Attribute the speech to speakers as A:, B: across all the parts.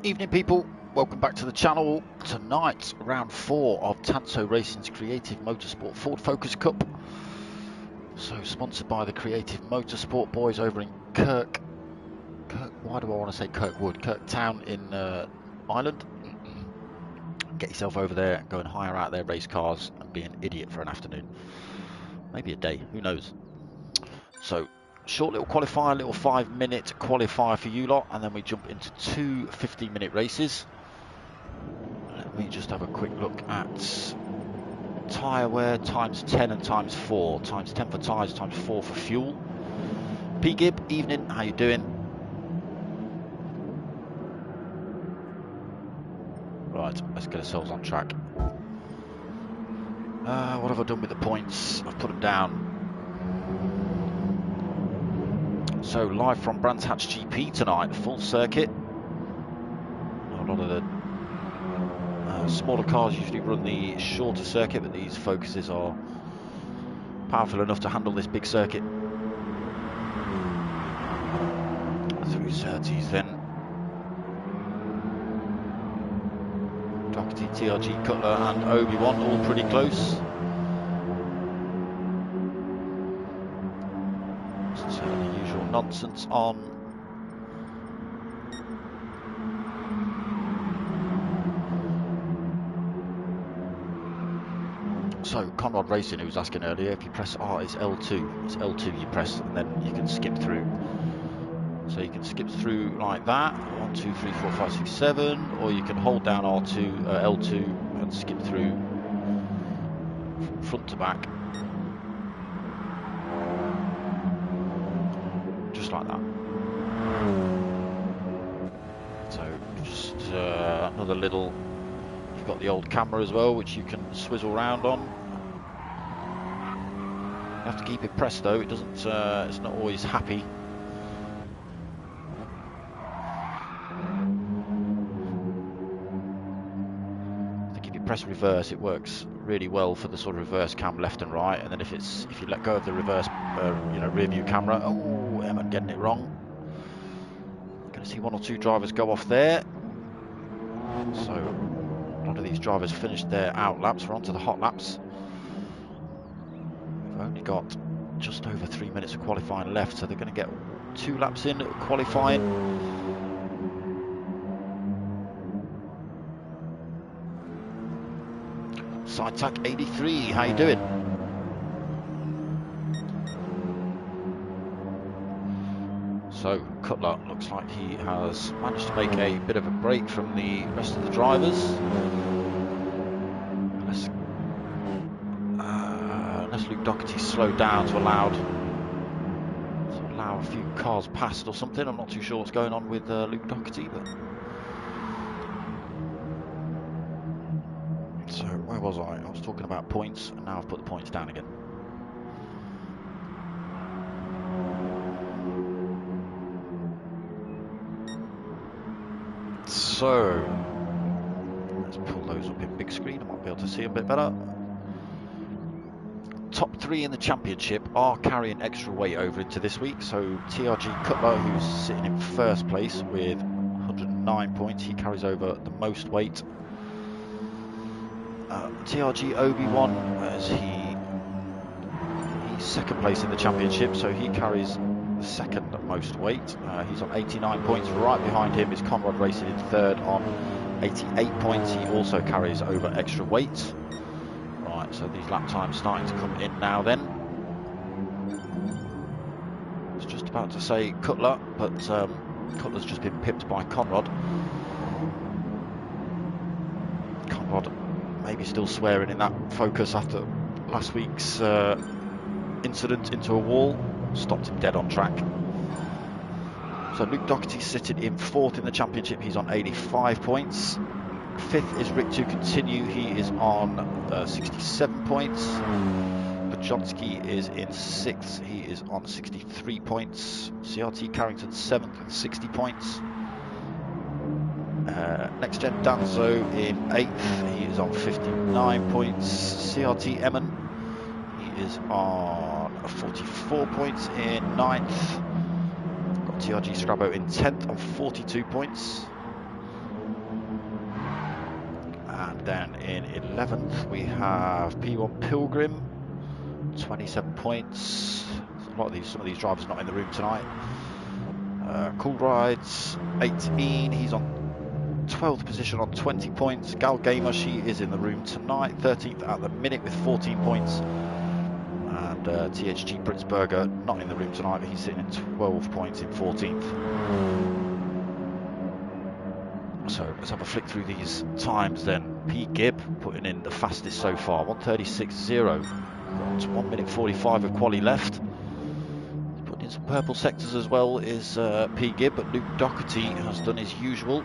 A: Evening people, welcome back to the channel. Tonight, round 4 of TANSO Racing's Creative Motorsport Ford Focus Cup. So sponsored by the Creative Motorsport boys over in why do I want to say Kirkwood? Kirktown in Ireland. Get yourself over there and go and hire out their race cars and be an idiot for an afternoon. Maybe a day, who knows. So short little qualifier, little 5-minute qualifier for you lot, and then we jump into two 15-minute races. Let me just have a quick look at tyre wear, times 10 and times 4. Times 10 for tyres, times 4 for fuel. P. Gibb, evening, how you doing? Right, let's get ourselves on track. What have I done with the points? I've put them down. So live from Brands Hatch GP tonight, full circuit. A lot of the smaller cars usually run the shorter circuit, but these Focuses are powerful enough to handle this big circuit. Through 30s then. Doherty, TRG, Cutler and Obi-Wan all pretty close. So the usual nonsense on. So Conrad Racing, who was asking earlier, if you press R, it's L2. It's L2 you press, and then you can skip through. So you can skip through like that, 1, 2, 3, 4, 5, 6, 7, or you can hold down R2, L2 and skip through from front to back. Just like that. So just another little, you've got the old camera as well, which you can swizzle around on. You have to keep it pressed though, it doesn't, it's not always happy. Press reverse, it works really well for the sort of reverse cam left and right, and then if you let go of the reverse rear view camera, oh, Emma getting it wrong. Going to see 1 or 2 drivers go off there. So a lot of these drivers finished their out laps. We're on to the hot laps. We've only got just over 3 minutes of qualifying left, so they're going to get 2 laps in qualifying. SideTac 83, how you doing? So Cutler looks like he has managed to make a bit of a break from the rest of the drivers. Unless Luke Doherty slowed down to allow a few cars past or something. I'm not too sure what's going on with Luke Doherty, but. So where was I? I was talking about points, and now I've put the points down again. So let's pull those up in big screen. I might be able to see them a bit better. Top 3 in the championship are carrying extra weight over into this week. So TRG Cutler, who's sitting in first place with 109 points, he carries over the most weight. TRG Obi-Wan, as he's second place in the championship, so he carries the second most weight. He's on 89 points. Right behind him is Conrad Racing in third on 88 points. He also carries over extra weight. Right, so these lap times starting to come in now then. I was just about to say Cutler, but Cutler's just been pipped by Conrad. Conrad maybe still swearing in that Focus after last week's incident into a wall. Stopped him dead on track. So Luke Doherty sitting in 4th in the championship. He's on 85 points. 5th is Rick to continue. He is on 67 points. Bajonski is in 6th. He is on 63 points. CRT Carrington 7th with 60 points. Next Gen Danzo in 8th, he is on 59 points. CRT Emin, he is on 44 points in 9th. Got TRG Scrabo in 10th on 42 points. Then in 11th we have P1 Pilgrim, 27 points. Some of these drivers are not in the room tonight. Cool Rides, 18. He's on 12th position on 20 points. Gal Gamer, she is in the room tonight, 13th at the minute with 14 points. And THG Pritzberger not in the room tonight, but he's sitting at 12 points in 14th. So let's have a flick through these times then. P. Gibb putting in the fastest so far, 1:36.0. Got 1 minute 45 of quali left. Putting in some purple sectors as well is P. Gibb, but Luke Doherty has done his usual.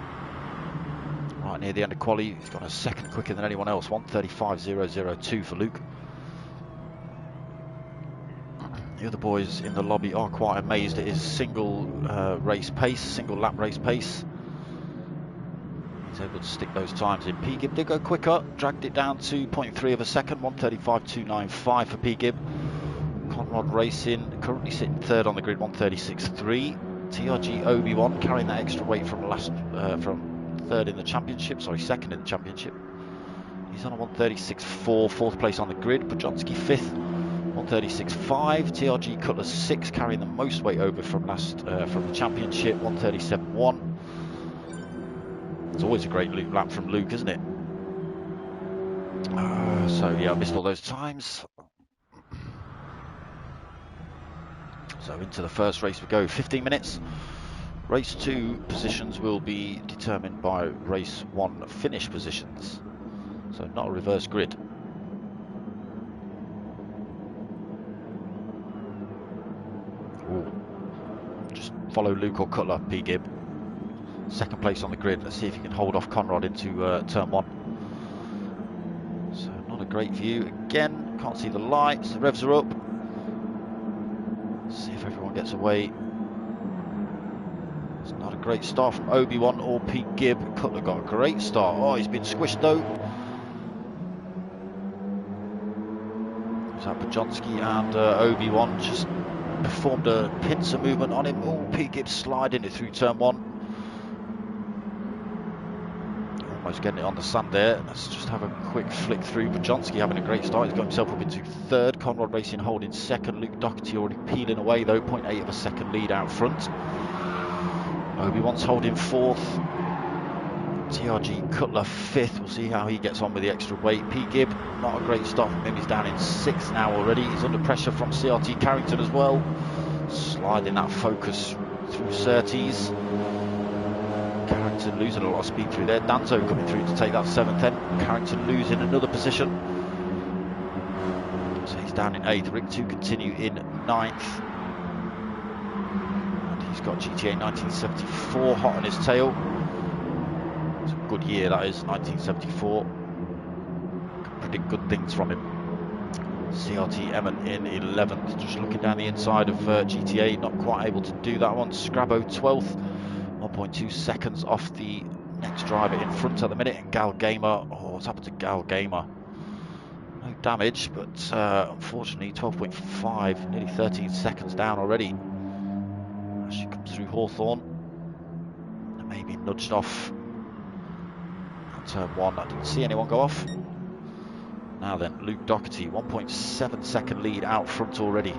A: Right near the end of quali, he's got a second quicker than anyone else, 1:35.002 for Luke. The other boys in the lobby are quite amazed at his single lap race pace. He's able to stick those times in. P. Gibb did go quicker, dragged it down to 0.3 of a second, 1:35.295 for P. Gibb. Conrad Racing currently sitting third on the grid, 1:36.3. TRG Obi-Wan carrying that extra weight from third in the championship, second in the championship. He's on a 1:36.4, fourth place on the grid. Pojonski fifth, 1:36.5. TRG Cutler sixth, carrying the most weight over from the championship, 1:37.1. It's always a great lap from Luke, isn't it? So yeah, I missed all those times. So into the first race we go, 15 minutes. Race 2 positions will be determined by race 1 finish positions. So not a reverse grid. Ooh. Just follow Luke or Cutler, P. Gibb. Second place on the grid. Let's see if he can hold off Conrad into turn 1. So not a great view. Again, can't see the lights. The revs are up. Let's see if everyone gets away. It's not a great start from Obi-Wan or P. Gibb. Cutler got a great start. Oh, he's been squished though. So Pojonski and Obi-Wan just performed a pincer movement on him. Oh, P. Gibb sliding it through turn 1. Almost getting it on the sand there. Let's just have a quick flick through. Pojonski having a great start. He's got himself up into third. Conrad Racing holding second. Luke Doherty already peeling away though. 0.8 of a second lead out front. Obi-Wan's holding fourth. TRG Cutler fifth. We'll see how he gets on with the extra weight. P. Gibb, not a great start from him. He's down in sixth now already. He's under pressure from CRT Carrington as well. Sliding that focus through Surtees. Carrington losing a lot of speed through there. Danzo coming through to take that seventh end. Carrington losing another position. So he's down in eighth. Rick 2 continue in ninth. And he's got GTA 1974 hot on his tail. It's a good year, that is, 1974. Can predict good things from him. CRT Emmon in 11th. Just looking down the inside of GTA, not quite able to do that one. Scrabo 12th. 1.2 seconds off the next driver in front at the minute. And Gal Gamer, oh, what's happened to Gal Gamer? No damage, but unfortunately 12.5, nearly 13 seconds down already. As she comes through Hawthorne, and maybe nudged off at turn 1. I didn't see anyone go off. Now then, Luke Doherty, 1.7 second lead out front already.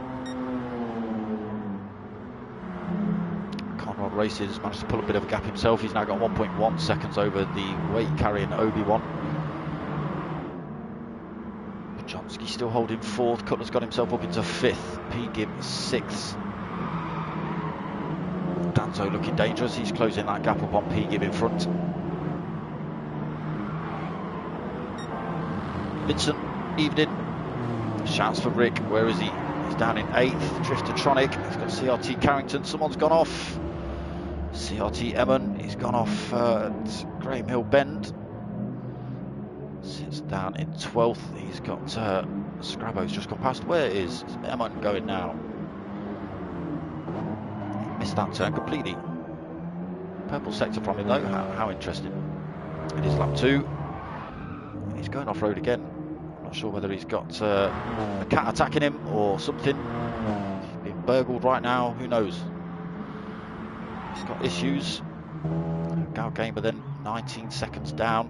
A: Conrad Races managed to pull a bit of a gap himself. He's now got 1.1 seconds over the weight carrying Obi-Wan. Pojonski still holding fourth. Cutler's got himself up into fifth. P. Gibb sixth. Danzo looking dangerous. He's closing that gap up on P. Gibb in front. Vincent, evening. Shouts for Rick. Where is he? He's down in eighth. Driftertronic. He's got CRT Carrington. Someone's gone off. CRT Emmon. He's gone off at Graham Hill Bend. Sits down in 12th. He's got Scrabo's just gone past. Where is Emmon going now? He missed that turn completely. Purple sector from him though. How interesting. It is lap 2. He's going off road again. Not sure whether he's got a cat attacking him or something. He's being burgled right now. Who knows? He's got issues. Gal Gamer then 19 seconds down.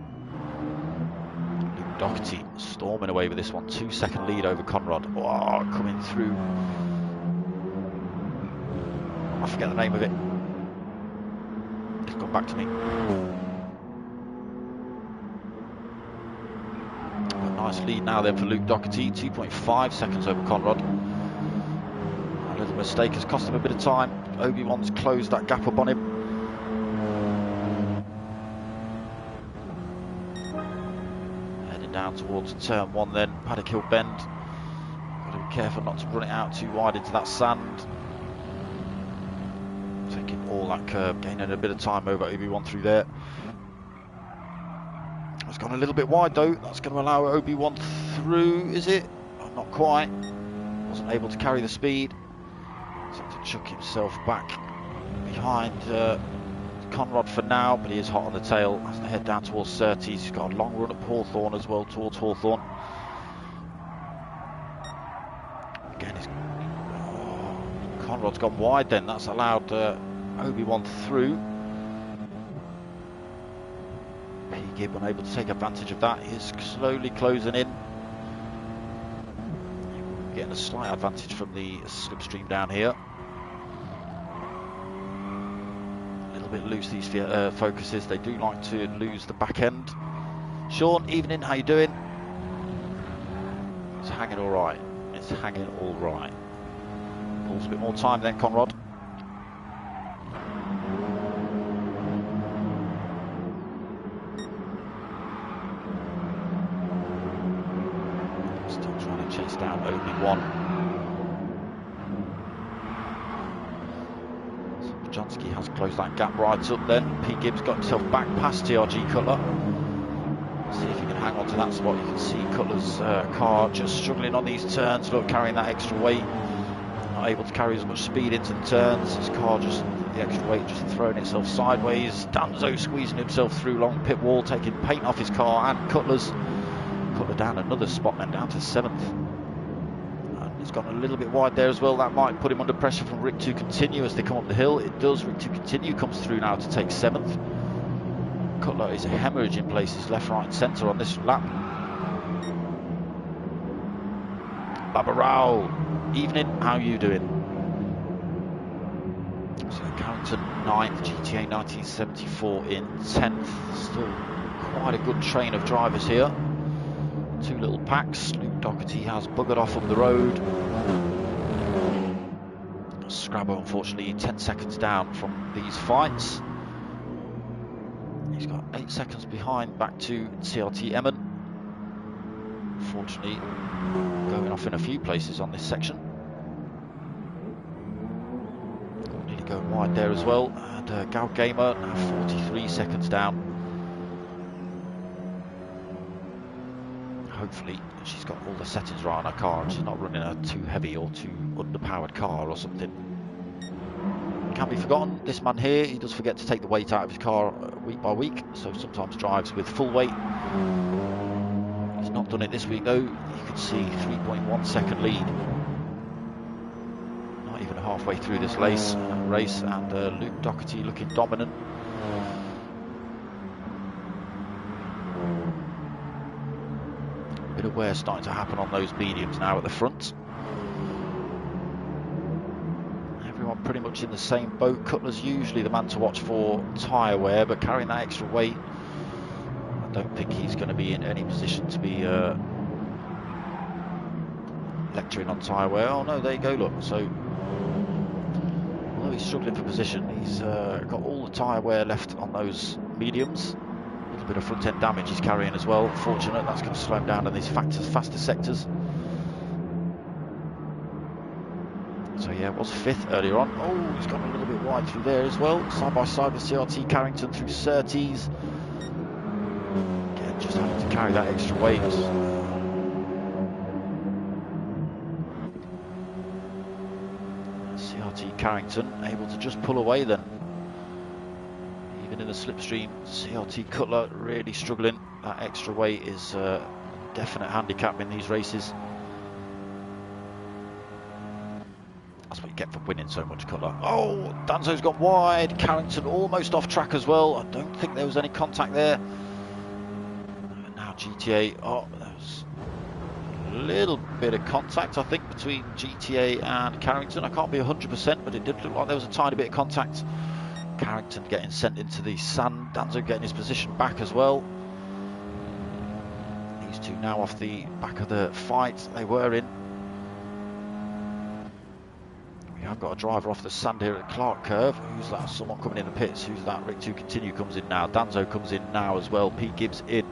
A: Doherty storming away with this one. 2-second lead over Conrad. Oh, coming through. I forget the name of it. It's gone back to me. A nice lead now then for Luke Doherty. 2.5 seconds over Conrad. A little mistake has cost him a bit of time. Obi-Wan's closed that gap up on him. Down towards turn 1 then, Paddock Hill bend. Got to be careful not to run it out too wide into that sand. Taking all that curve, gaining a bit of time over Obi-Wan through there. It's gone a little bit wide though. That's going to allow Obi-Wan through, is it? Oh, not quite. Wasn't able to carry the speed. So to chuck himself back behind Conrad for now, but he is hot on the tail. Has to head down towards Surtees. He's got a long run up Hawthorne as well, towards Hawthorne. Again, Conrad's gone wide then. That's allowed Obi-Wan through. P. Gibb unable to take advantage of that. He's slowly closing in. Getting a slight advantage from the slipstream down here. Bit loose these focuses, they do like to lose the back end. Sean, evening, how you doing? It's hanging all right. It's hanging all right. Pulls a bit more time then, Conrad. Still trying to chase down Obi-Wan. Johnsky has closed that gap right up then. P. Gibbs got himself back past TRG Cutler. See if he can hang on to that spot. You can see Cutler's car just struggling on these turns. Look, carrying that extra weight. Not able to carry as much speed into the turns. His car just, the extra weight just throwing itself sideways. Danzo squeezing himself through long pit wall, taking paint off his car and Cutler's. Cutler down another spot then, down to 7th. He's gone a little bit wide there as well. That might put him under pressure from Rick to continue as they come up the hill. It does. Rick to continue comes through now to take 7th. Cutler is hemorrhaging places left, right and centre on this lap. Babarao, evening, how are you doing? So Carrington 9th, GTA 1974 in 10th. Still quite a good train of drivers here. 2 little packs. Luke Doherty has buggered off up the road. Scrabble, unfortunately, 10 seconds down from these fights. He's got 8 seconds behind back to CRT Emmon. Unfortunately, going off in a few places on this section. Nearly going wide there as well. And Gal Gamer now 43 seconds down. Hopefully she's got all the settings right on her car and she's not running a too heavy or too underpowered car or something. Can't be forgotten, this man here, he does forget to take the weight out of his car week by week, so sometimes drives with full weight. He's not done it this week though. You can see 3.1 second lead. Not even halfway through this race, and Luke Doherty looking dominant. Bit of wear starting to happen on those mediums now at the front. Everyone pretty much in the same boat. Cutler's usually the man to watch for tyre wear, but carrying that extra weight, I don't think he's going to be in any position to be lecturing on tyre wear. Oh no, there you go, look. So, although he's struggling for position, he's got all the tyre wear left on those mediums. A bit of front end damage he's carrying as well. Fortunate, that's going to slow him down in these faster sectors. So yeah, it was 5th earlier on. Oh, he's gone a little bit wide through there as well. Side by side with CRT Carrington through Surtees. Again, just having to carry that extra weight. CRT Carrington able to just pull away then. Even in the slipstream, CRT Cutler really struggling. That extra weight is a definite handicap in these races. That's what you get for winning so much, Cutler. Oh, Danzo's gone wide. Carrington almost off track as well. I don't think there was any contact there. And now Now GTA, oh, there's a little bit of contact, I think, between GTA and Carrington. I can't be 100%, but it did look like there was a tiny bit of contact. Carrington getting sent into the sand, Danzo getting his position back as well. These two now off the back of the fight they were in. We have got a driver off the sand here at Clark Curve. Who's that? Someone coming in the pits. Who's that? Rick 2 Continue comes in now. Danzo comes in now as well. Pete Gibbs in.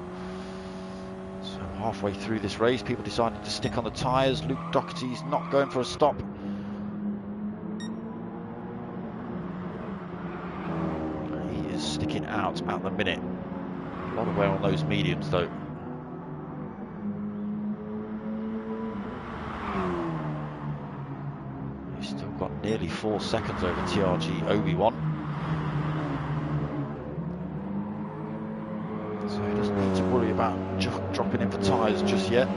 A: So halfway through this race, people decided to stick on the tyres. Luke Doherty's not going for a stop. He is sticking out at the minute. A lot of wear on those mediums though. He's still got nearly 4 seconds over TRG Obi-Wan. So he doesn't need to worry about dropping in for tyres just yet.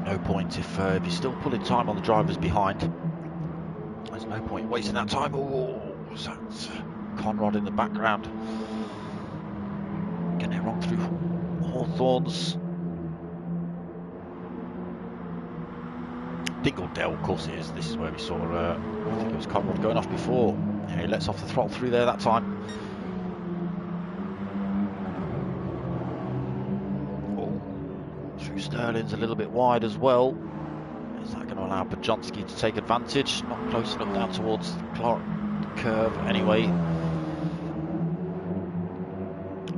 A: No point if he's still pulling time on the drivers behind. There's no point wasting that time. Oh, that's Conrad in the background. Getting it wrong through Hawthorns. Dingledale, of course it is. This is where we saw, I think it was Conrad going off before. Yeah, he lets off the throttle through there that time. Oh, through Sterling's a little bit wide as well. Is that going to allow Bajonski to take advantage? Not close enough down towards the Clark Curve anyway. A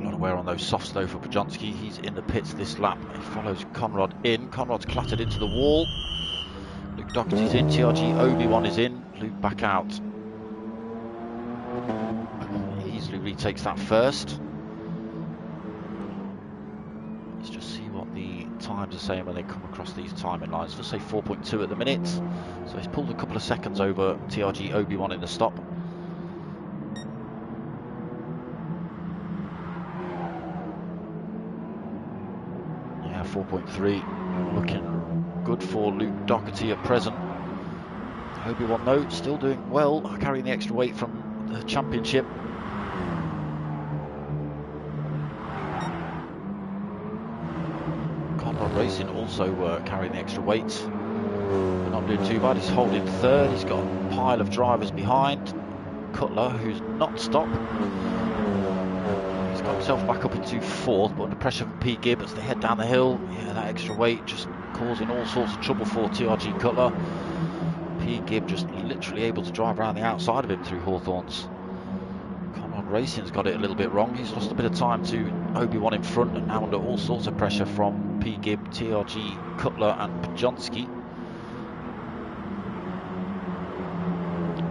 A: lot of wear on those softs though for Bajonski. He's in the pits this lap. He follows Conrad in. Conrad's clattered into the wall. Luke Doherty's in. TRG Obi-Wan is in. Luke back out. He easily retakes that first. Let's just see what the times are saying when they come across these timing lines. Let's say 4.2 at the minute. So he's pulled a couple of seconds over TRG Obi-Wan in the stop. Yeah, 4.3. Looking good for Luke Doherty at present. Obi-Wan though still doing well, carrying the extra weight from the championship. Conrad Racing also carrying the extra weight, but not doing too bad. He's holding third. He's got a pile of drivers behind. Cutler, who's not stopped. He's got himself back up into fourth, but under pressure from P. Gibb as they head down the hill. Yeah, that extra weight just causing all sorts of trouble for TRG Cutler. P. Gibb just literally able to drive around the outside of him through Hawthorns. Conrad Racing's got it a little bit wrong. He's lost a bit of time to Obi-Wan in front and now under all sorts of pressure from P. Gibb, TRG Cutler and Bajonski.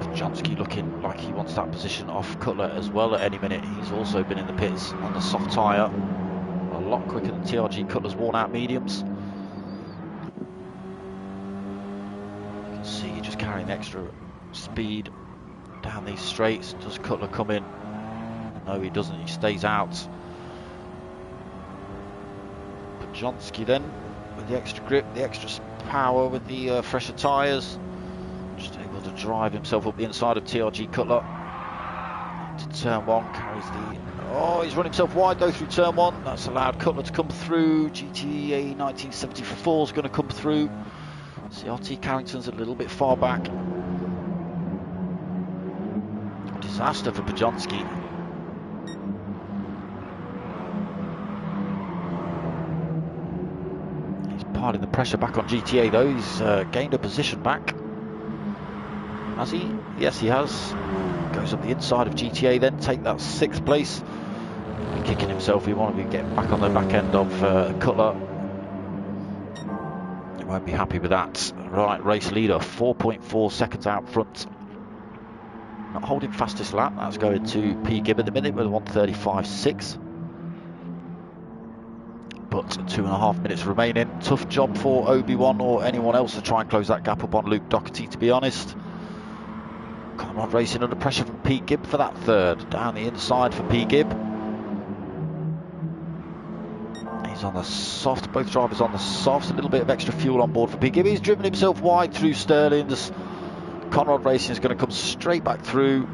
A: Bajonski looking like he wants that position off Cutler as well at any minute. He's also been in the pits on the soft tyre. A lot quicker than TRG Cutler's worn out mediums. See, just carrying extra speed down these straights. Does Cutler come in? No, he doesn't. He stays out. Bajonski then with the extra grip, the extra power with the fresher tyres, just able to drive himself up the inside of TRG Cutler into turn one. Carries the... Oh, he's run himself wide though through turn one. That's allowed Cutler to come through. GTA 1974 is going to come through. CRT Carrington's a little bit far back. Disaster for Bajonski. He's piling the pressure back on GTA though. He's gained a position back. Has he? Yes, he has. Goes up the inside of GTA then, take that 6th place. He'll be kicking himself. He won't be getting back on the back end of Cutler. Won't be happy with that. Right, race leader, 4.4 seconds out front. Not holding fastest lap. That's going to P. Gibb at the minute with a 1:35.6. But 2.5 minutes remaining. Tough job for Obi-Wan or anyone else to try and close that gap up on Luke Doherty, to be honest. Conrad Racing under pressure from P. Gibb for that third. Down the inside for P. Gibb. He's on the soft, both drivers on the soft, a little bit of extra fuel on board for P. Gibby. He's driven himself wide through Sterling's. Conrad Racing is going to come straight back through.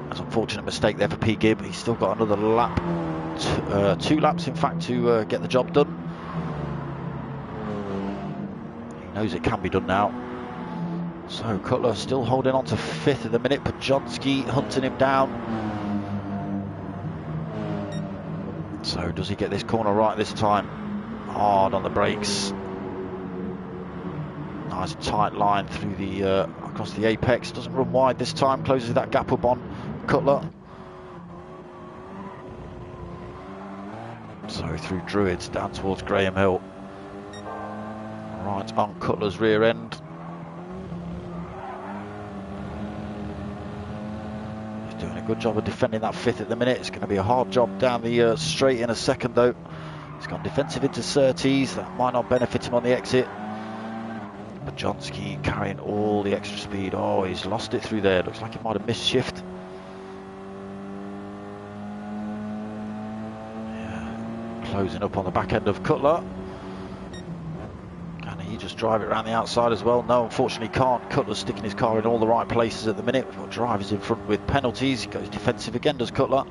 A: That's an unfortunate mistake there for P. Gib. He's still got another lap, 2 laps in fact, to get the job done. He knows it can be done now. So Cutler still holding on to 5th at the minute. Pajonski hunting him down. So does he get this corner right this time? Hard on the brakes. Nice tight line through the across the apex. Doesn't run wide this time. Closes that gap up on Cutler. So through Druids down towards Graham Hill. Right on Cutler's rear end. He's doing a good job of defending that 5th at the minute. It's going to be a hard job down the straight in a second though. He's gone defensive into Surtees. That might not benefit him on the exit. Pajonski carrying all the extra speed. Oh, he's lost it through there. Looks like he might have missed shift. Yeah, closing up on the back end of Cutler. Can he just drive it around the outside as well? No, unfortunately can't. Cutler's sticking his car in all the right places at the minute. We've got drivers in front with penalties. He goes defensive again, does Cutler.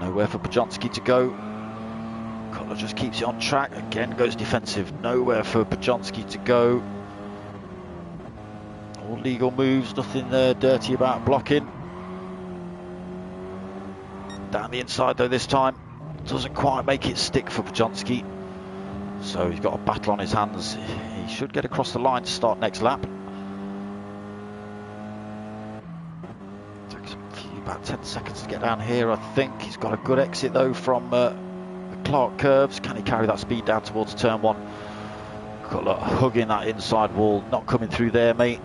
A: Nowhere for Pajonski to go. Cutler just keeps it on track. Again goes defensive. Nowhere for Pajonski to go. All legal moves, nothing dirty about blocking. Down the inside though this time. Doesn't quite make it stick for Pajonski. So he's got a battle on his hands. He should get across the line to start next lap. Takes about 10 seconds to get down here, I think. He's got a good exit though from the Clark curves. Can he carry that speed down towards turn 1? Cutler hugging that inside wall, not coming through there, mate.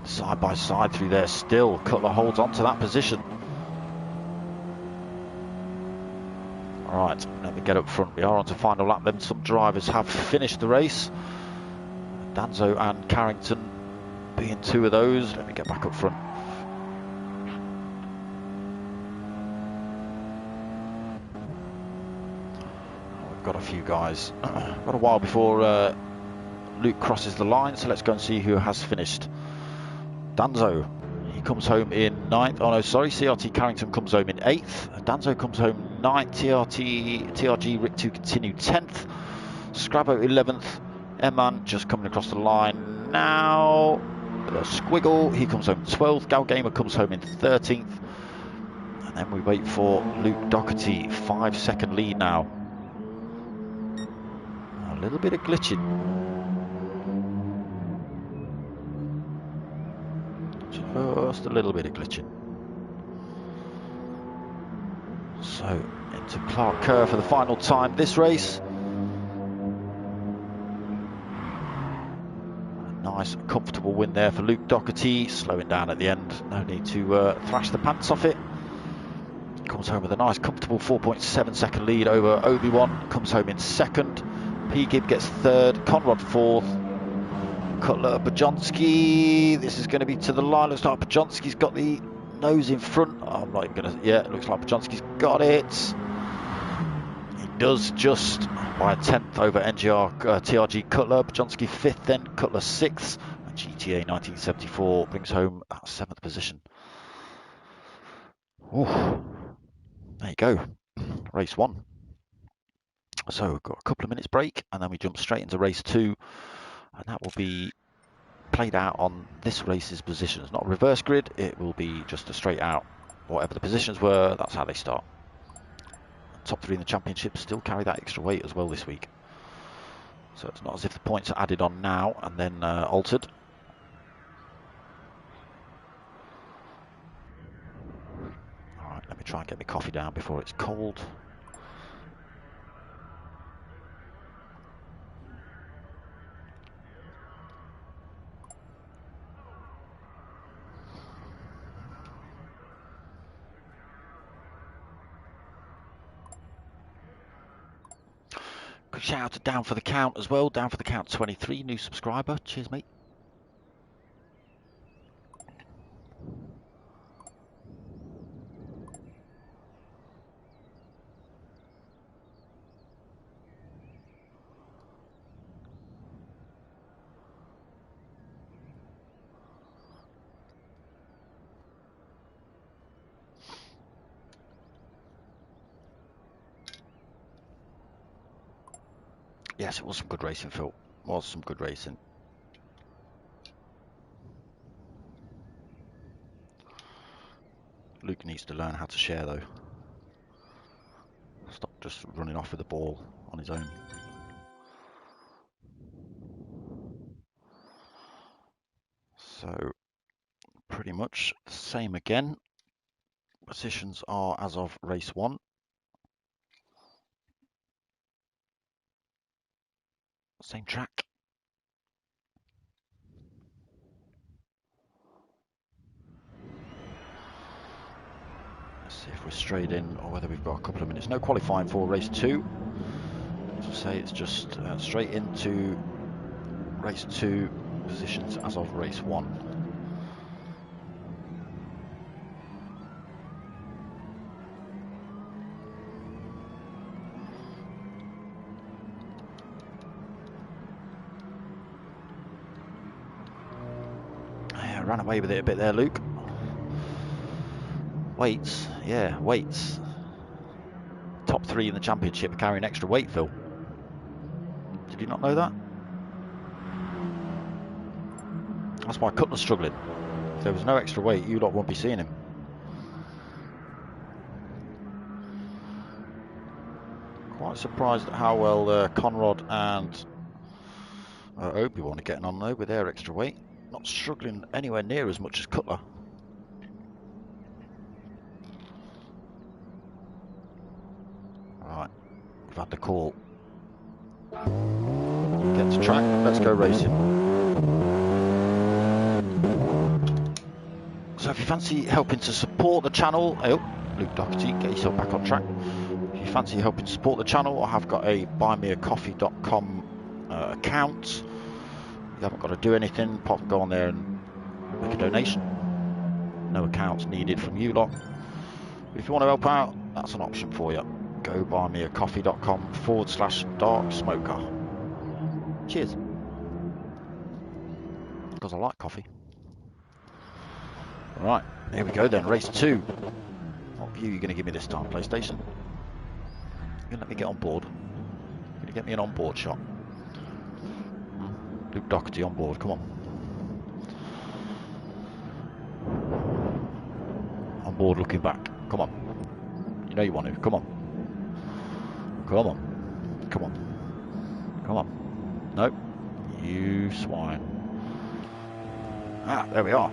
A: Side by side through there still. Cutler holds on to that position. Alright, let me get up front. We are on to final lap then. Some drivers have finished the race. Danzo and Carrington being 2 of those. Let me get back up front. We've got a few guys. Got a while before Luke crosses the line, so let's go and see who has finished. Danzo, he comes home in 9th. Oh no, sorry, CRT Carrington comes home in 8th. Danzo comes home 9th. TRG Rick 2 continue 10th. Scrabo 11th. Eman just coming across the line now. Squiggle, he comes home 12th. Gal Gamer comes home in 13th. And then we wait for Luke Doherty, 5-second lead now. A little bit of glitching. Just a little bit of glitching. So into Clark Kerr for the final time this race. A nice comfortable win there for Luke Doherty, slowing down at the end. No need to thrash the pants off it. Comes home with a nice comfortable 4.7 second lead over Obi-Wan. Comes home in 2nd. P. Gibb gets 3rd. Conrad 4th. Cutler, Pajonski, this is going to be to the line. Looks like Pajonski's got the nose in front. I'm not even going to, yeah, it looks like Pajonski's got it. He does, just by a 10th over NGR TRG Cutler. Pajonski 5th then, Cutler 6th. And GTA 1974 brings home that 7th position. Ooh, there you go, race 1. So we've got a couple of minutes break and then we jump straight into race 2. And that will be played out on this race's positions. Not a reverse grid, it will be just a straight out. Whatever the positions were, that's how they start. Top 3 in the championship still carry that extra weight as well this week. So it's not as if the points are added on now and then altered. Alright, let me try and get my coffee down before it's cold. Quick shout out to Down for the Count as well. Down for the Count 23, new subscriber. Cheers, mate. Yes, it was some good racing, Phil. Was some good racing. Luke needs to learn how to share, though. Stop just running off with the ball on his own. So, pretty much the same again. Positions are as of race 1. Same track. Let's see if we're straight in or whether we've got a couple of minutes. No qualifying for race 2. As I say, it's just straight into race 2. Positions as of race 1. Yeah, ran away with it a bit there, Luke. Weights, yeah, weights. Top 3 in the championship are carrying extra weight, Phil. Did you not know that? That's why Cutler's struggling. If there was no extra weight, you lot won't be seeing him. Quite surprised at how well Conrad and Obi-Wan are getting on though with their extra weight. Not struggling anywhere near as much as Cutler. Alright, we've had the call. Get to track, let's go racing. So if you fancy helping to support the channel, Luke Doherty, get yourself back on track. If you fancy helping to support the channel, I have got a buymeacoffee.com account. You haven't got to do anything apart from go on there and make a donation. No accounts needed from you lot. If you want to help out, that's an option for you. Go buymeacoffee.com/darksmoka. Cheers. Because I like coffee. Right, here we go then, race 2. What view are you going to give me this time, PlayStation? You're going to let me get on board? You're going to get me an on-board shot? Luke Doherty on board, come on. On board looking back, come on. You know you want to, come on. Come on. Come on. Come on. Nope. You swine. Ah, there we are.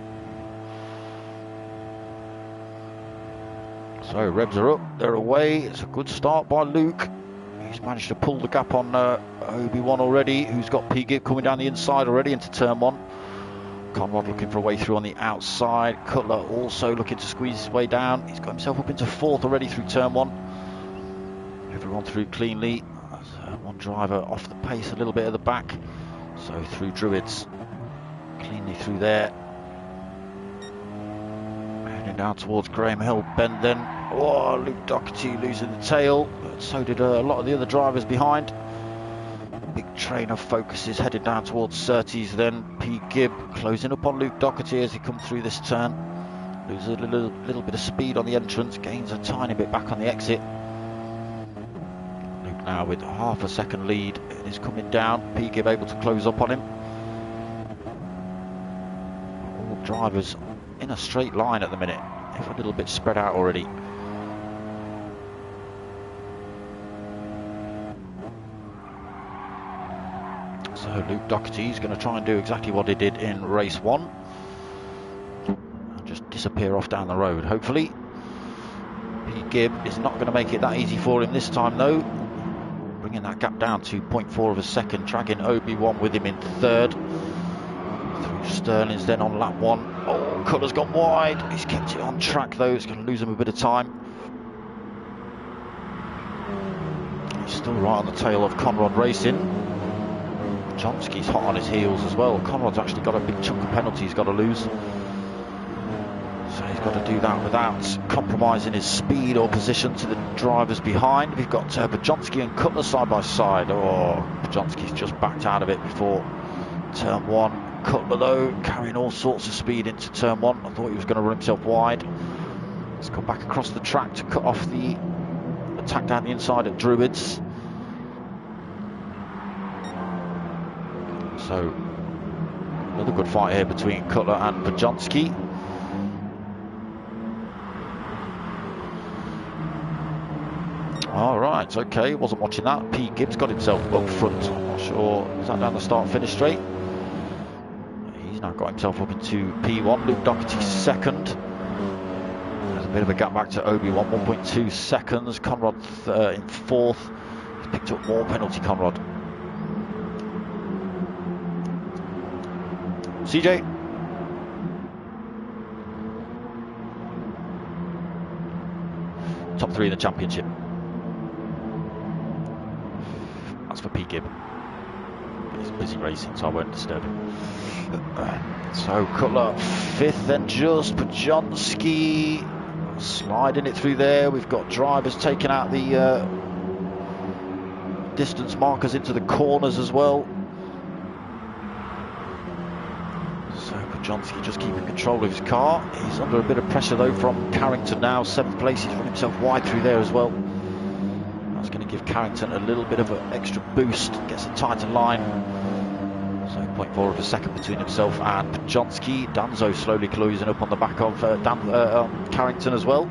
A: So revs are up, they're away. It's a good start by Luke. He's managed to pull the gap on Obi-Wan already, who's got P-Gib coming down the inside already into turn 1. Conrad looking for a way through on the outside. Cutler also looking to squeeze his way down. He's got himself up into 4th already through turn 1. Everyone through cleanly. One driver off the pace a little bit at the back. So through Druids. Cleanly through there. Heading down towards Graham Hill Bend then. Oh, Luke Doherty losing the tail. But so did a lot of the other drivers behind. Big train of focuses headed down towards Surtees then. P-Gib closing up on Luke Doherty as he comes through this turn. Loses a little bit of speed on the entrance. Gains a tiny bit back on the exit. Luke now with half a second lead. It is coming down. P-Gib able to close up on him. All drivers in a straight line at the minute, if a little bit spread out already. So Luke Doherty is going to try and do exactly what he did in race 1 and just disappear off down the road, hopefully. P-Gib is not going to make it that easy for him this time though, bringing that gap down to 0.4 of a second, dragging Obi-Wan with him in 3rd. Through Sterling's then on lap 1. Oh, Cutler's gone wide. He's kept it on track though. It's going to lose him a bit of time. He's still right on the tail of Conrad Racing. Jonsky's hot on his heels as well. Conrad's actually got a big chunk of penalty he's got to lose. So he's got to do that without compromising his speed or position to the drivers behind. We've got Jonsky and Cutler side by side. Oh, Jonsky's just backed out of it before turn 1. Cutler though, carrying all sorts of speed into turn 1. I thought he was going to run himself wide. Let's come back across the track to cut off the attack down the inside at Druids. So another good fight here between Cutler and Bajonski. All right, okay, wasn't watching that. P. Gibbs got himself up front. I'm not sure, is that down the start-finish straight? He's now got himself up into P1. Luke Doherty second. There's a bit of a gap back to Obi-Wan, 1.2 seconds. Conrad in fourth. He's picked up more penalty, Conrad. CJ. Top three in the championship. That's for P. Gibb. He's busy racing, so I won't disturb him. So Cutler fifth, then just Bajonski sliding it through there. We've got drivers taking out the distance markers into the corners as well. So Bajonski just keeping control of his car. He's under a bit of pressure though from Carrington now. 7th place, he's run himself wide through there as well. That's going to give Carrington a little bit of an extra boost, gets a tighter line. So 0.4 of a second between himself and Bajonski. Danso slowly closing up on the back of Carrington as well.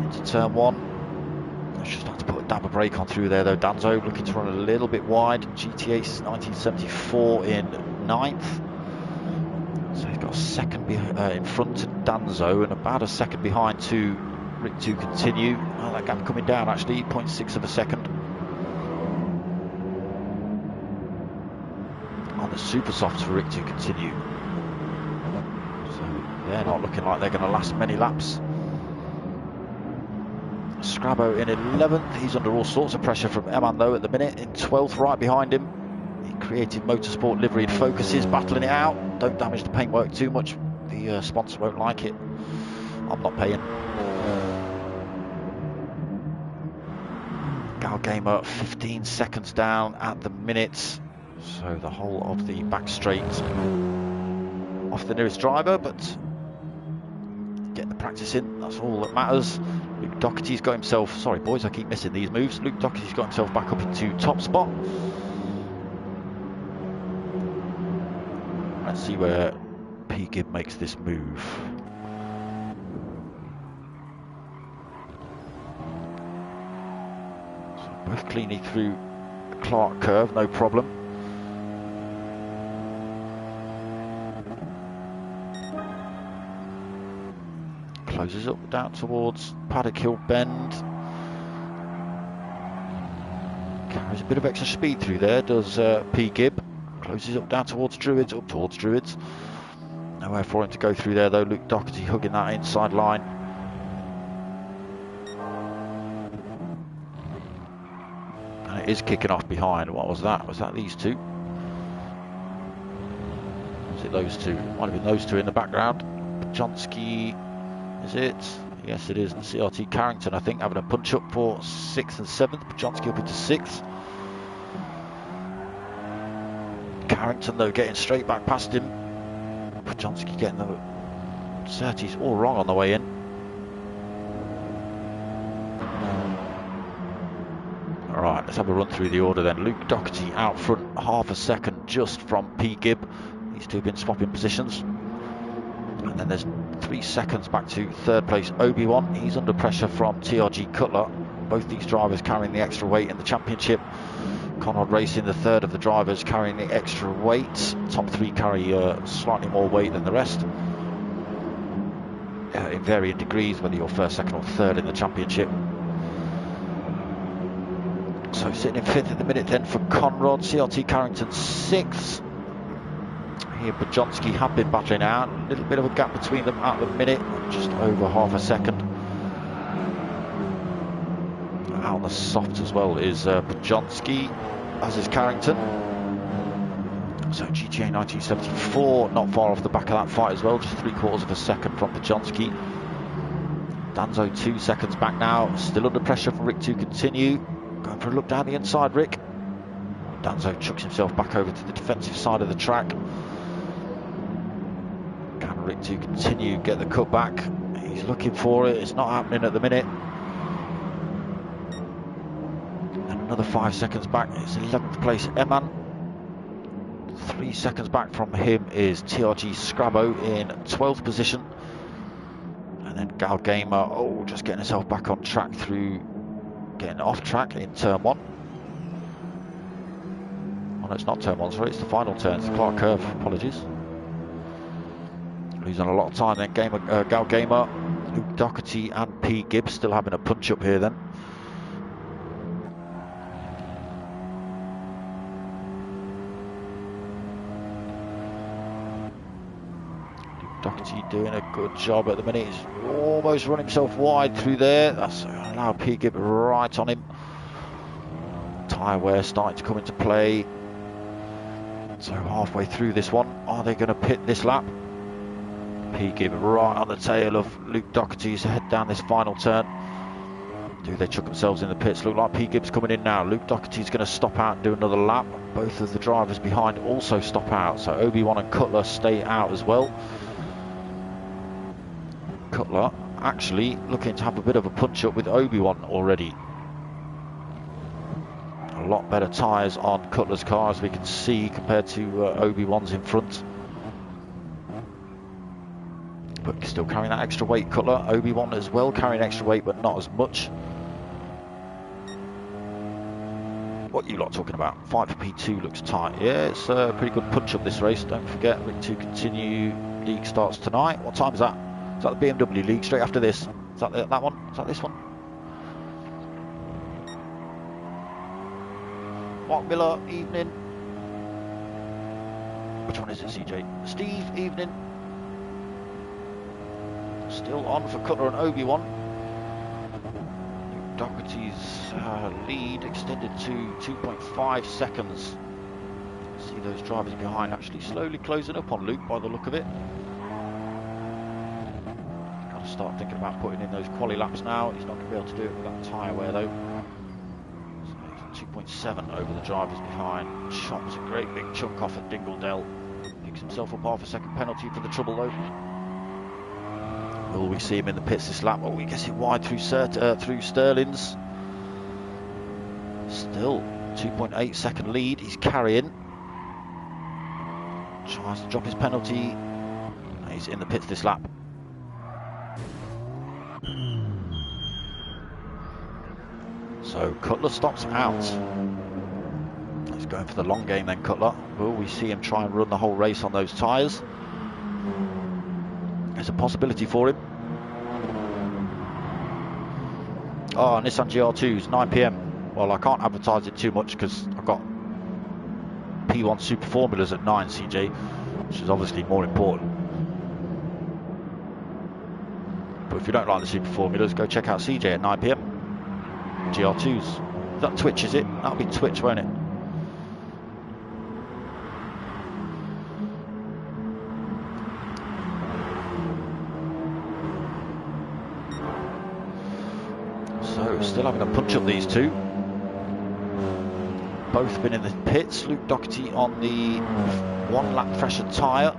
A: Into turn one. Just had to put a dab of brake on through there though. Danso looking to run a little bit wide. GTA 1974 in 9th. So he's got a second in front to Danso and about a second behind to Rick to continue. Oh, that gap coming down actually, 0.6 of a second. On the super softs for Rick to continue. So they're not looking like they're going to last many laps. Scrabo in 11th. He's under all sorts of pressure from Eman though at the minute. In 12th, right behind him. Creative Motorsport liveried Focuses, battling it out. Don't damage the paintwork too much. The sponsor won't like it. I'm not paying. Gal Gamer 15 seconds down at the minute. So the whole of the back straight off the nearest driver, but get the practice in, that's all that matters. Luke Doherty's got himself, sorry boys, I keep missing these moves. Luke Doherty's got himself back up into top spot. Let's see where P. Gibb makes this move. So both cleanly through the Clark curve, no problem. Closes up down towards Paddock Hill Bend. Carries a bit of extra speed through there, does P. Gibb. Closes up down towards Druids, up towards Druids. Nowhere for him to go through there though. Luke Doherty hugging that inside line. And it is kicking off behind. What was that? Was that these two? Was it those two? It might have been those two in the background. Bajonski, is it? Yes it is. And CRT Carrington I think having a punch up for 6th and 7th. Bajonski up into 6th. Carrington though getting straight back past him. Bajonski getting the 30s all wrong on the way in. Alright, let's have a run through the order then. Luke Doherty out front, half a second just from P. Gibb. These two have been swapping positions. And then there's 3 seconds back to 3rd place Obi-Wan. He's under pressure from TRG Cutler. Both these drivers carrying the extra weight in the championship. Conrad Racing, the 3rd of the drivers, carrying the extra weight. Top 3 carry slightly more weight than the rest. In varying degrees, whether you're 1st, 2nd or 3rd in the championship. So sitting in 5th at the minute then for Conrad. CRT Carrington 6th. Here Bajonski have been battling out. A little bit of a gap between them at the minute. Just over half a second. Out on the soft as well is Bajonski, as is Carrington. So GTA 1974 not far off the back of that fight as well, just 3/4 of a second from Bajonski. Danso 2 seconds back now, still under pressure for Rick to continue. Going for a look down the inside, Rick. Danso chucks himself back over to the defensive side of the track. Can Rick to continue, get the cut back? He's looking for it, it's not happening at the minute. Another 5 seconds back, it's 11th place Eman. 3 seconds back from him is TRG Scrabo in 12th position. And then Gal Gamer, oh, just getting herself back on track through getting off track in turn 1. Oh, no, it's not turn 1, sorry, it's the final turn, it's the Clark Curve, apologies. Losing a lot of time then, Gal Gamer, Luke Doherty and P. Gibbs still having a punch up here then. Luke Doherty doing a good job at the minute, he's almost run himself wide through there, that's allowed P. Gibbs right on him. Tyre wear starting to come into play. So halfway through this one, are they going to pit this lap? P. Gibb right on the tail of Luke Doherty's head down this final turn. Do they chuck themselves in the pits? Look like P. Gibb's coming in now. Luke Doherty's going to stop out and do another lap. Both of the drivers behind also stop out. So Obi-Wan and Cutler stay out as well. Cutler actually looking to have a bit of a punch up with Obi-Wan already. A lot better tyres on Cutler's car, as we can see, compared to Obi-Wan's in front. But still carrying that extra weight, Cutler. Obi-Wan as well carrying extra weight, but not as much. What you lot talking about? 5 for P2 looks tight. Yeah, it's a pretty good punch up this race. Don't forget, Ring 2 Continue League starts tonight. What time is that? Is that the BMW League straight after this? Is that that one? Is that this one? Mark Miller, evening. Which one is it, CJ? Steve, evening. Still on for Cutler and Obi-Wan. Doherty's lead extended to 2.5 seconds. See those drivers behind actually slowly closing up on Luke by the look of it. Got to start thinking about putting in those quali laps now. He's not going to be able to do it with that tyre wear though. 2.7 over the drivers behind. Chops a great big chunk off at Dingledale. Picks himself up half a second penalty for the trouble though. Will we see him in the pits this lap? Oh, we gets it wide through Sterling's. Still 2.8 second lead. He's carrying. Tries to drop his penalty. He's in the pits this lap. So Cutler stops out. He's going for the long game then, Cutler. Will we see him try and run the whole race on those tyres? There's a possibility for him. Oh, Nissan GR2s, 9 PM. Well, I can't advertise it too much because I've got P1 Super Formulas at 9, CJ, which is obviously more important. But if you don't like the Super Formulas, go check out CJ at 9 PM. GR2s. Is that Twitch, is it? That'll be Twitch, won't it? So, still having a punch up these two. Both been in the pits. Luke Doherty on the 1 lap fresher tyre.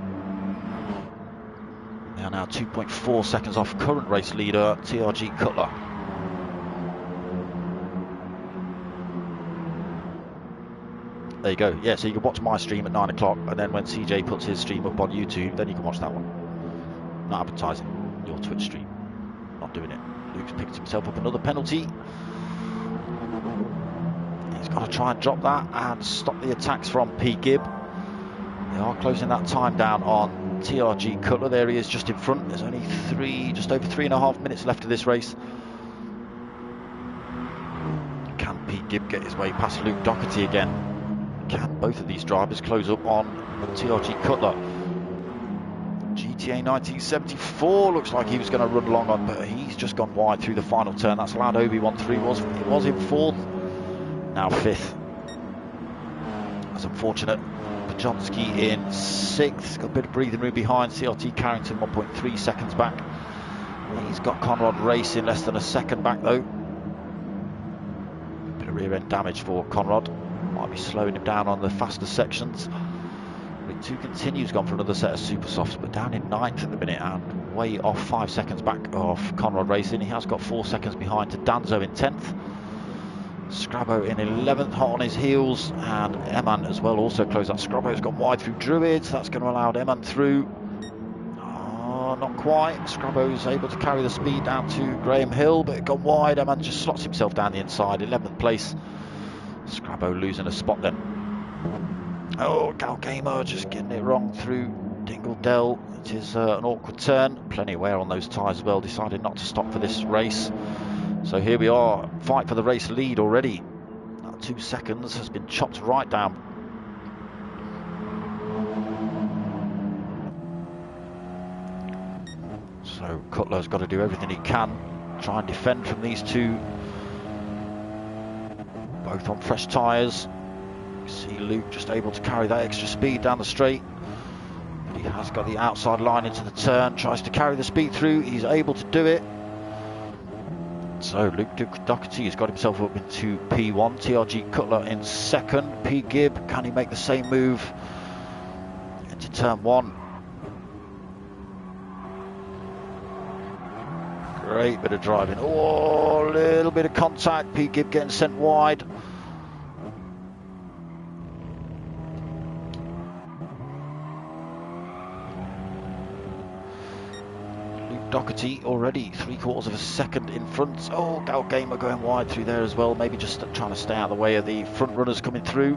A: They are now 2.4 seconds off current race leader TRG Cutler. There you go. Yeah, so you can watch my stream at 9 o'clock, and then when CJ puts his stream up on YouTube, then you can watch that one. Not advertising your Twitch stream. Not doing it. Luke's picked himself up another penalty. He's got to try and drop that and stop the attacks from P. Gibb. They are closing that time down on TRG Cutler. There he is just in front. There's only just over 3.5 minutes left of this race. Can P. Gibb get his way past Luke Doherty again? Can both of these drivers close up on TRG Cutler? GTA 1974 looks like he was going to run along on, but he's just gone wide through the final turn. That's allowed Obi-Wan through. It was in 4th, now 5th. That's unfortunate. Pajonski in 6th. Got a bit of breathing room behind. CRT Carrington 1.3 seconds back. He's got Conrad racing less than a second back though. Bit of rear end damage for Conrad. Might be slowing him down on the faster sections. Ring 2 Continue's gone for another set of super softs, but down in 9th at the minute and way off 5 seconds back off Conrad Racing. He has got 4 seconds behind to Danzo in 10th. Scrabo in 11th, hot on his heels, and Eman as well also closed that. Scrabo's gone wide through Druids. That's going to allow Eman through. Oh, not quite. Scrabo's able to carry the speed down to Graham Hill, but it gone wide. Eman just slots himself down the inside. 11th place. Scrabo losing a spot then. Oh, Gal Gamer just getting it wrong through Dingle Dell. It is an awkward turn. Plenty of wear on those tyres as well. Decided not to stop for this race. So here we are, fight for the race lead already. 2 seconds has been chopped right down. So Cutler's got to do everything he can, try and defend from these two. Both on fresh tyres. You see Luke just able to carry that extra speed down the straight. But he has got the outside line into the turn, tries to carry the speed through, he's able to do it. So Luke Doherty has got himself up into P1, TRG Cutler in second. P Gibb, can he make the same move into turn 1? Great bit of driving. Oh, a little bit of contact. P Gibb getting sent wide. Doherty already 3/4 of a second in front. Oh, Gal Gamer going wide through there as well. Maybe just trying to stay out of the way of the front runners coming through.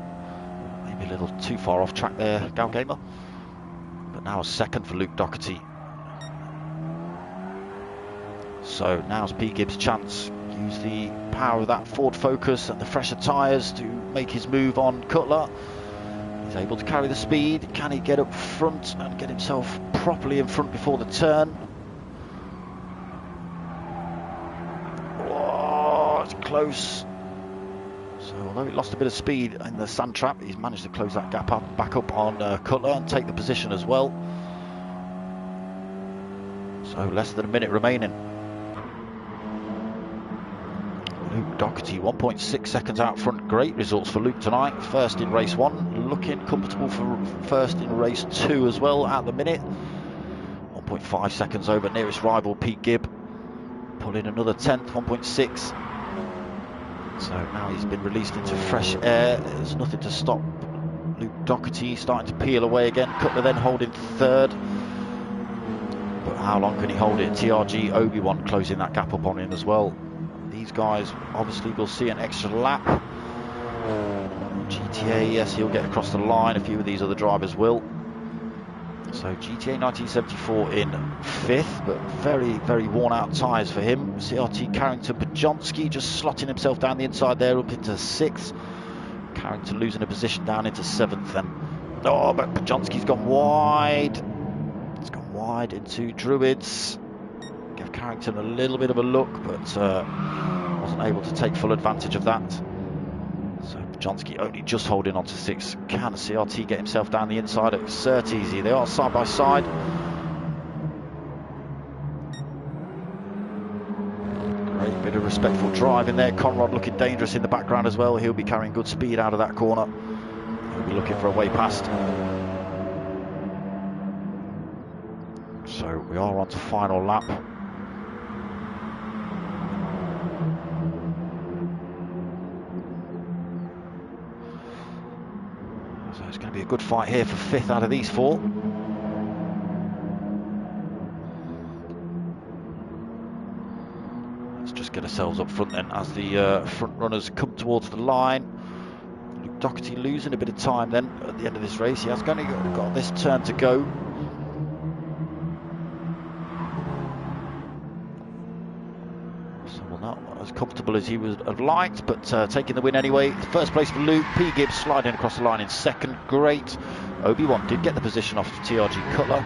A: Maybe a little too far off track there, Gal Gamer. But now a second for Luke Doherty. So now's P Gibb's chance. Use the power of that Ford Focus and the fresher tyres to make his move on Cutler. He's able to carry the speed. Can he get up front and get himself properly in front before the turn? Close. So although he lost a bit of speed in the sand trap, he's managed to close that gap up, back up on Cutler and take the position as well. So less than a minute remaining. Luke Doherty 1.6 seconds out front. Great results for Luke tonight. First in race 1, looking comfortable for first in race 2 as well at the minute. 1.5 seconds over nearest rival Pete Gibb. Pulling another 10th, 1.6. So now he's been released into fresh air. There's nothing to stop Luke Doherty starting to peel away again. Cutler then holding third. But how long can he hold it? TRG Obi-Wan closing that gap up on him as well. These guys obviously will see an extra lap. GTA, yes, he'll get across the line. A few of these other drivers will. So GTA 1974 in 5th, but very, very worn out tyres for him. CRT Carrington Bajonski just slotting himself down the inside there up into 6th. Carrington losing a position down into 7th then. Oh, but Bajonski's gone wide. It's gone wide into Druids. Give Carrington a little bit of a look, but wasn't able to take full advantage of that. So Bajonski only just holding on to 6. Can CRT get himself down the inside at Surtees? They are side by side. Great bit of respectful driving there. Conrad looking dangerous in the background as well. He'll be carrying good speed out of that corner. He'll be looking for a way past. So we are on to final lap. So it's going to be a good fight here for 5th out of these 4. Let's just get ourselves up front then as the front runners come towards the line. Luke Doherty losing a bit of time then at the end of this race. He has only got this turn to go. So well, not as comfortable as he would have liked, but taking the win anyway. First place for Luke. P Gibbs sliding across the line in 2nd. Great. Obi-Wan did get the position off TRG Cutler.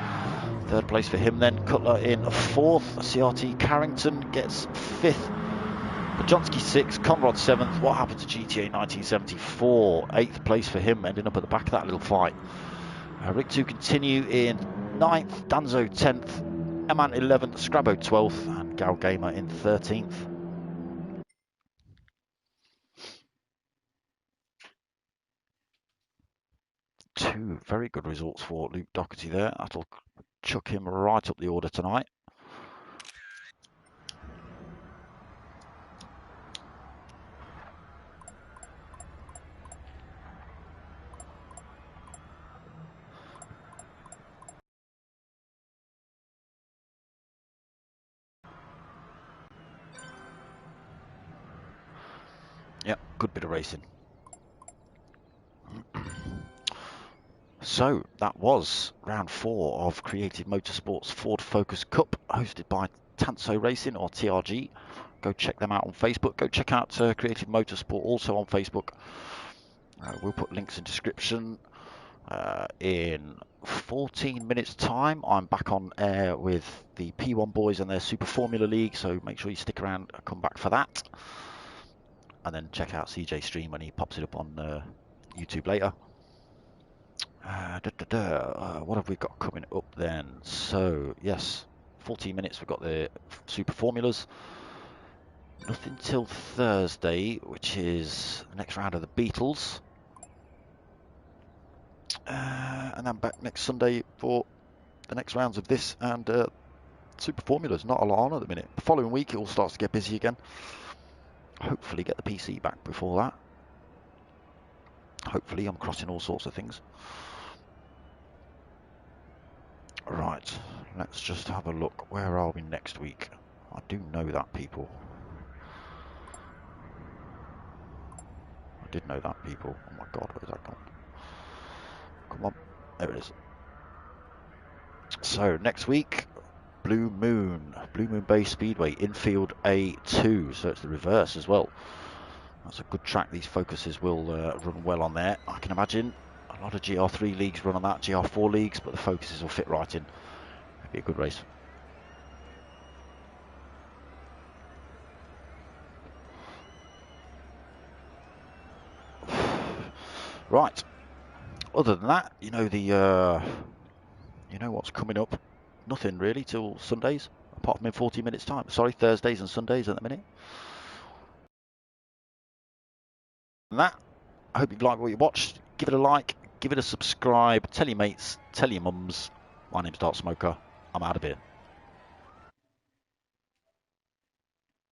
A: 3rd place for him then. Cutler in 4th. CRT Carrington gets 5th. Bajonski 6th. Conrad 7th. What happened to GTA 1974? 8th place for him, ending up at the back of that little fight. Rick 2 continue in 9th. Danzo 10th. Eman 11th. Scrabo 12th. And Gal Gamer in 13th. Two very good results for Luke Doherty there. That'll chuck him right up the order tonight. good bit of racing. So that was round 4 of Creative Motorsport's Ford Focus Cup, hosted by TANSO Racing, or TRG. Go check them out on Facebook. Go check out Creative Motorsport also on Facebook. We'll put links in description. In 14 minutes time, I'm back on air with the P1 boys and their Super Formula League, so make sure you stick around and come back for that. And then check out CJ's stream when he pops it up on YouTube later. What have we got coming up then? So, yes, 14 minutes, we've got the Super Formulas. Nothing till Thursday, which is the next round of the Beatles. And then back next Sunday for the next rounds of this and Super Formulas. Not a lot on at the minute. The following week it all starts to get busy again. Hopefully get the PC back before that. Hopefully, I'm crossing all sorts of things. Right, let's just have a look. Where are we next week? I do know that, people. I did know that, people. Oh my god, where's that gone? Come on, there it is. So, next week, Blue Moon Bay Speedway, infield A2, so it's the reverse as well. That's a good track. These Focuses will run well on there, I can imagine. A lot of GR3 leagues run on that, GR4 leagues, but the Focuses will fit right in. It'll be a good race. Right. Other than that, you know you know what's coming up. Nothing really till Sundays, apart from in 40 minutes time. Sorry, Thursdays and Sundays at the minute. And that, I hope you've liked what you watched. Give it a like, give it a subscribe, tell your mates, tell your mums. My name's Darksmoka. I'm out of here.